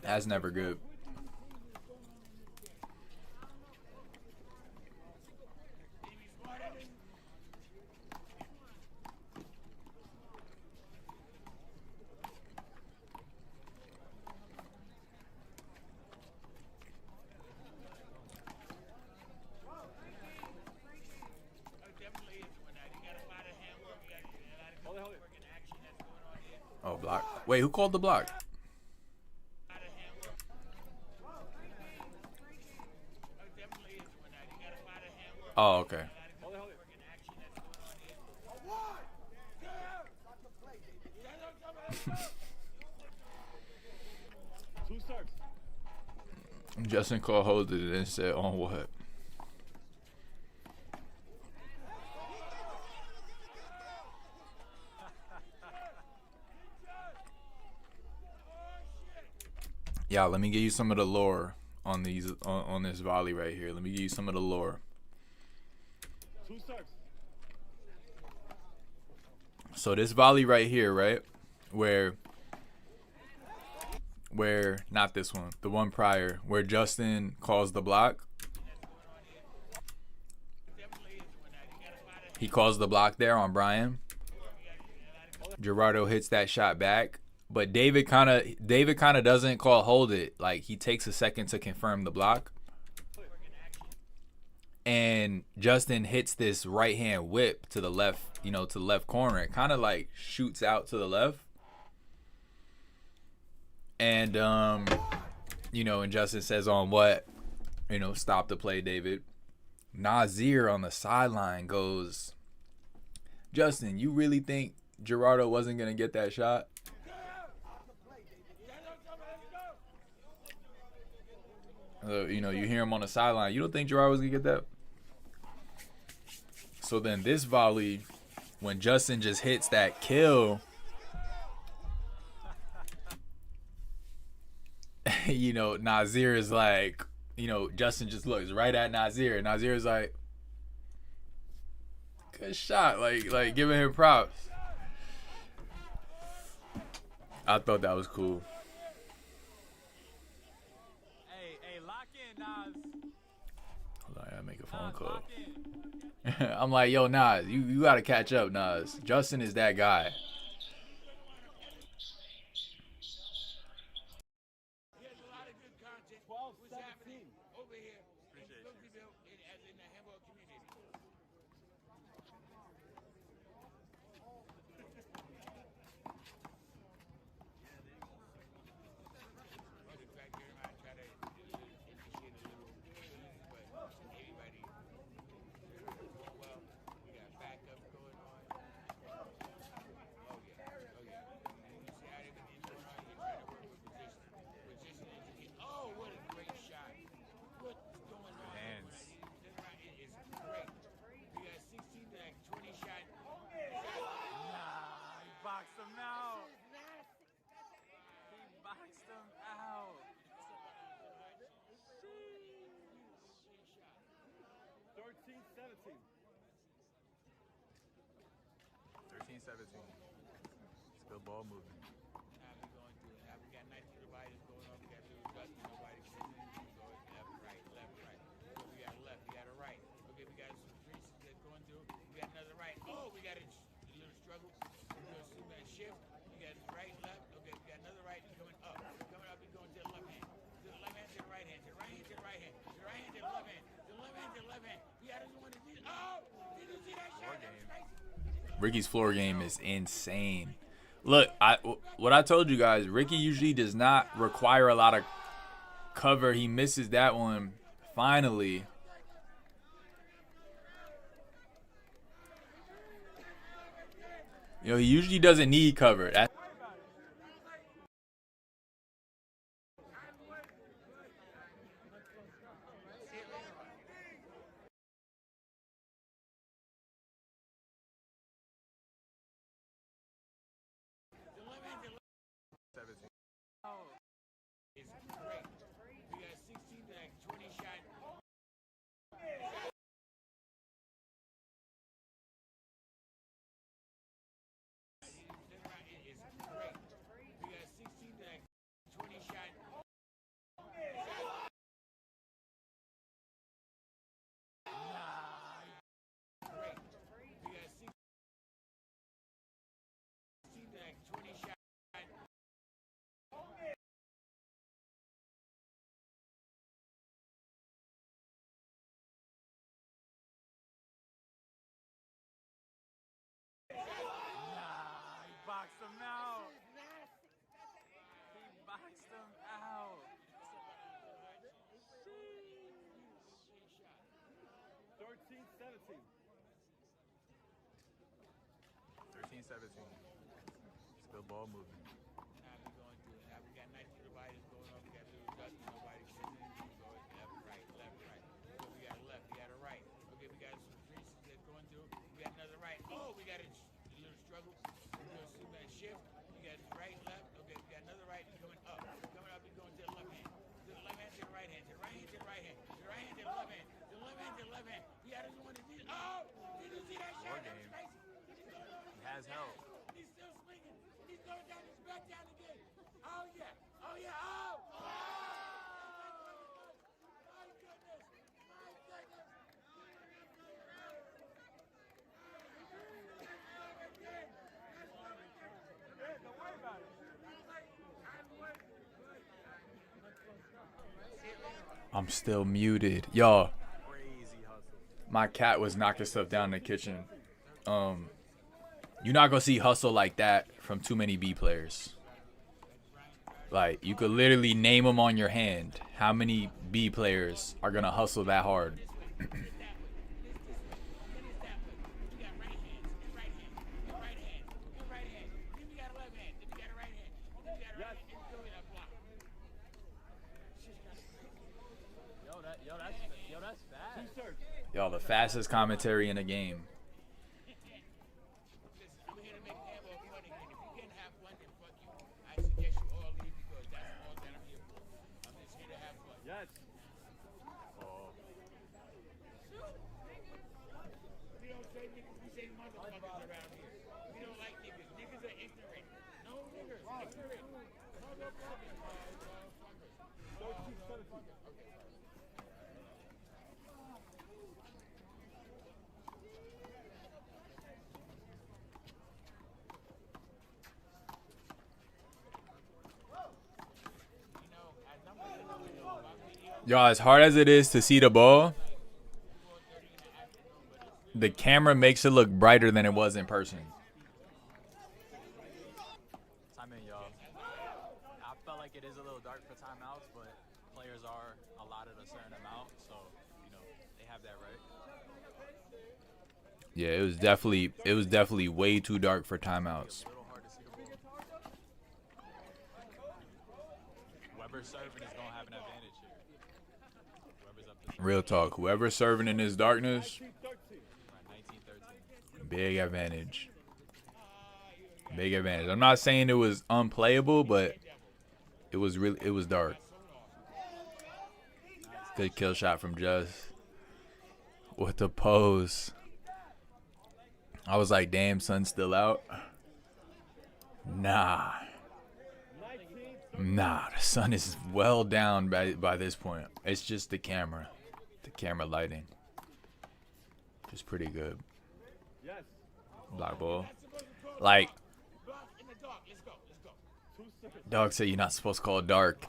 That's never good. Oh, block. Wait, who called the block? Oh, okay. Justin called hold it and said, on what? Yeah, let me give you some of the lore on these on this volley right here. Let me give you some of the lore. So this volley right here, right? Where not this one, the one prior, where Justin calls the block. He calls the block there on Brian. Gerardo hits that shot back. But David kind of doesn't call hold it. Like, he takes a second to confirm the block. And Justin hits this right hand whip to the left, you know, to the left corner. It kind of like shoots out to the left. And you know, and Justin says, on what? You know, stop the play, David. Nazir on the sideline goes, Justin, you really think Gerardo wasn't gonna get that shot? You know, you hear him on the sideline. You don't think Gerard was going to get that? So then this volley, when Justin just hits that kill, you know, Nazir is like, you know, Justin just looks right at Nazir. Nazir is like, good shot. Like giving him props. I thought that was cool. Hold on, I gotta make a phone call. I'm like, yo, Nas, you gotta catch up, Nas. Justin is that guy. He has a lot of good content. What's happening over here in Phillyville as in the handball community? It's good ball movement. We got nice little bodies going on. We got little dust, nobody sitting in. We go left, right, left, right. So we got a left, we got a right. Okay, we got some creases that's going through. We got another right. Oh, we got a little struggle. We're going to see that shift. We got right, left. Okay, we got another right coming up. Coming up, he's going to the left hand. To the left hand, to the right hand. To the right hand, to the right hand. To the right hand, to the left hand. To the left hand, to the left hand. We got one of these. Oh, did you see that shot? That was crazy. Ricky's floor game is insane. Look, what I told you guys, Ricky usually does not require a lot of cover. He misses that one. Finally. You know, he usually doesn't need cover. That's 17. It's great. We got 16 to like 20 shot. It's great. We got 16 to like 20 shot. Great. We got 16 to like 20 shot. He boxed him out. He boxed him out. 13-17. 13-17. Still ball movement. Now we going through it. Now we got nice little bodies going on. We got a little dust. Nobody sitting in. We go left, right, left, right. So we got a left. We got a right. Okay, we got some greases that's going through. We got another right. Oh, we got a little struggle. We go see that shift. You got right, left. Okay, we got another right. Coming up. Coming up. He's going to the left hand. To the left hand, to the right hand. To the right hand, to the right hand. To the right hand, to the left hand. To the left hand, to the left hand. He had his one to do. Oh! Did you see that shot? That was crazy. He has help. He's still swinging. He's going down his back down again. Oh yeah. Oh yeah. Oh. Oh. My goodness. My goodness. I'm still muted. Y'all, Crazy hustle. my cat was knocking stuff down in the kitchen. You're not gonna see hustle like that from too many B players. Like, you could literally name them on your hand. How many B players are gonna hustle that hard? That's fast. Y'all, the fastest commentary in the game. I'm here to make handball fun again. If you can't have fun, then fuck you. I suggest you all leave because that's all that I'm here for. I'm just here to have fun. Yes. We don't say niggas, we say motherfuckers around here. We don't like niggas. Niggas are ignorant. No niggers, ignorant. Motherfuckers. 13-17. Y'all, as hard as it is to see the ball, the camera makes it look brighter than it was in person. Time in, y'all. I felt like it is a little dark for timeouts, but players are allotted a certain amount, so you know they have that right. Yeah, it was definitely way too dark for timeouts. A little hard to see the ball. Whoever's serving is gonna have an advantage here. Whoever's up to Real talk. Whoever's serving in this darkness, 19-13. big advantage. Big advantage. I'm not saying it was unplayable, but it was dark. Good kill shot from Just. With the pose. I was like, damn, sun's still out. Nah, the sun is well down by this point. It's just the camera lighting. Just pretty good. Yes. Black ball. Like, in the dark. Let's go. Let's go. dog said you're not supposed to call it dark.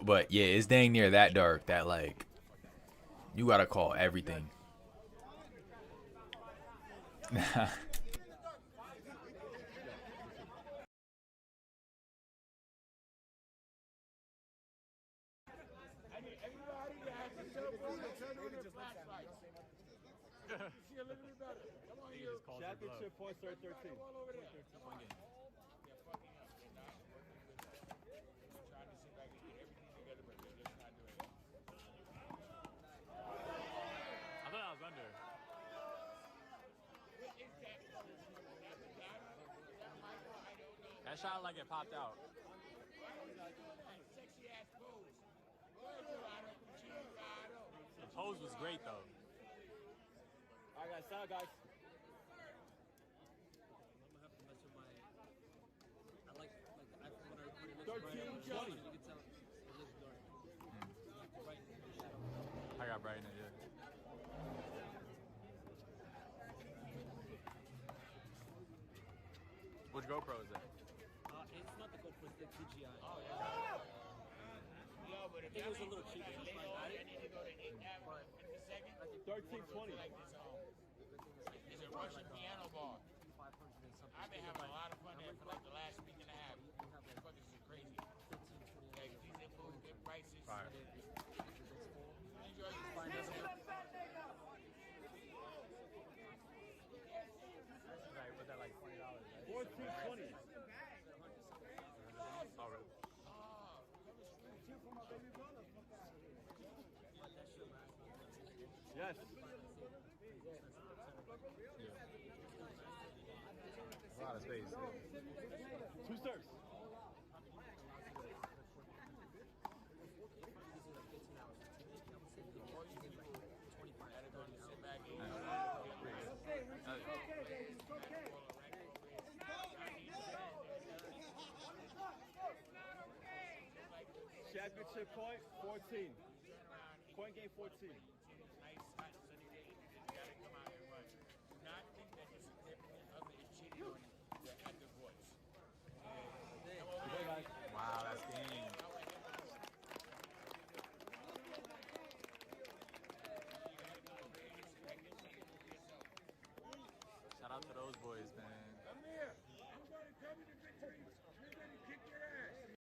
But yeah, it's dang near that dark that, like, you gotta call everything. He just calls it bluff. Championship points are 13. One game. They're fucking up. They're not working with us. They're trying to see if I can get everything together, but they're just not doing it. I thought I was under. What is that? Is that Madonna? Is that Michael? I don't know. That shot like it popped out. That sexy ass pose. Good, Dorado. Cuchillo. The pose was great though. All right, guys, sound, guys. I'm gonna have to mess with my. I like the iPhone when it looks 13, bright. 20. You can tell it looks dark. Right in the shadow. I got bright in it, yeah. Which GoPro is that? It's not the GoPro, it's the DJI. Oh, yeah. Yo, but if I think it was a y'all little ain't cheaper. doing That's that why I later on, got I it. need to go to 8th Avenue 52nd. 13, 20. Like this, it's a Russian piano bar. 500 and something. I've been having a lot of fun there for like the last week and a half. Motherfuckers are crazy. 15, 20. Like, decent food, good prices. Fire. Enjoy your Right, but that like $20, right? 14, 20. Oh, really? Yes. A lot of space. Two serves. Championship point, 14. Point game, 14. nice hot sunny day. You just gotta come out and run. Do not think that your significant other is cheating on you. They're at the voice. Hey, guys. Wow, that's game. Shout out to those boys, man. Come here. I'm going to cover the victory. You're going to kick your ass.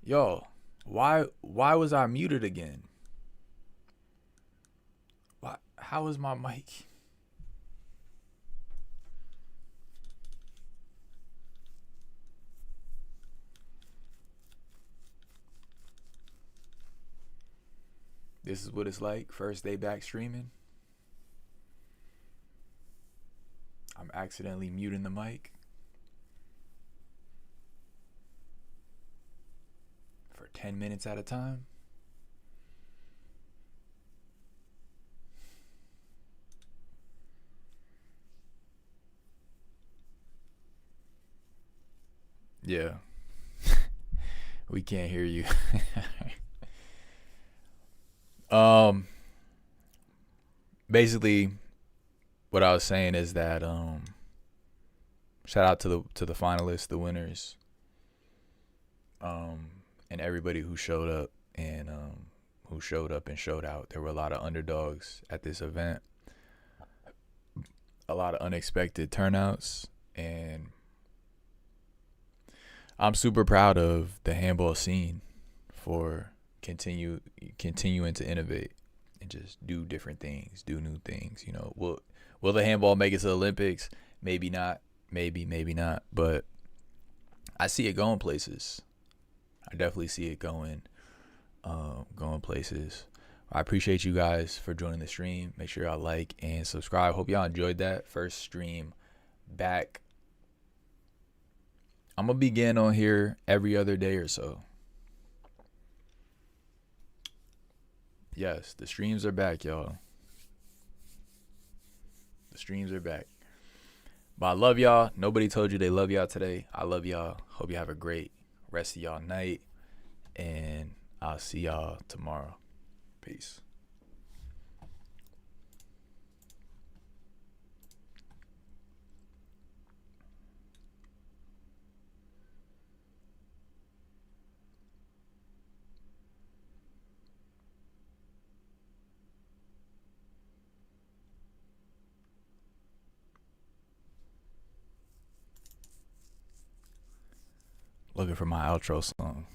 Yo, why was I muted again? Why? How is my mic? This is what it's like. First day back streaming. I'm accidentally muting the mic. For 10 minutes at a time. Yeah. We can't hear you. Basically what I was saying is that shout out to the finalists, the winners. And everybody who showed up and showed out. There were a lot of underdogs at this event. A lot of unexpected turnouts, and I'm super proud of the handball scene for continuing to innovate and just do different things, do new things. You know, will the handball make it to the Olympics? Maybe not. Maybe not. But I see it going places. I definitely see it going places. I appreciate you guys for joining the stream. Make sure y'all like and subscribe. Hope y'all enjoyed that first stream back. I'm going to begin on here every other day or so. Yes, the streams are back, y'all. The streams are back. But I love y'all. Nobody told you they love y'all today. I love y'all. Hope you have a great rest of y'all night. And I'll see y'all tomorrow. Peace. Looking for my outro song.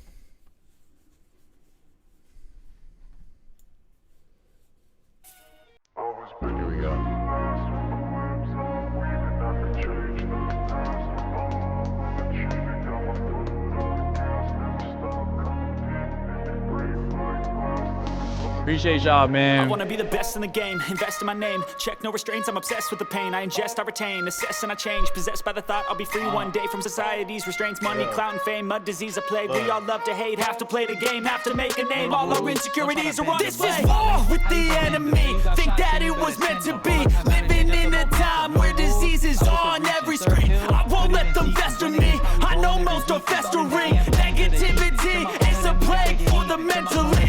Here we go. Appreciate y'all, man. I wanna be the best in the game, invest in my name. Check no restraints, I'm obsessed with the pain. I ingest, I retain, assess and I change. Possessed by the thought I'll be free one day from society's restraints. Money, clout and fame, mud, disease, a plague. We all love to hate, have to play the game, have to make a name. All our insecurities are on This display. is war with the enemy. Think that it was meant to be. Living in a time where disease is on every screen. I won't let them fester me. I know most are festering. Negativity is a plague for the mentally.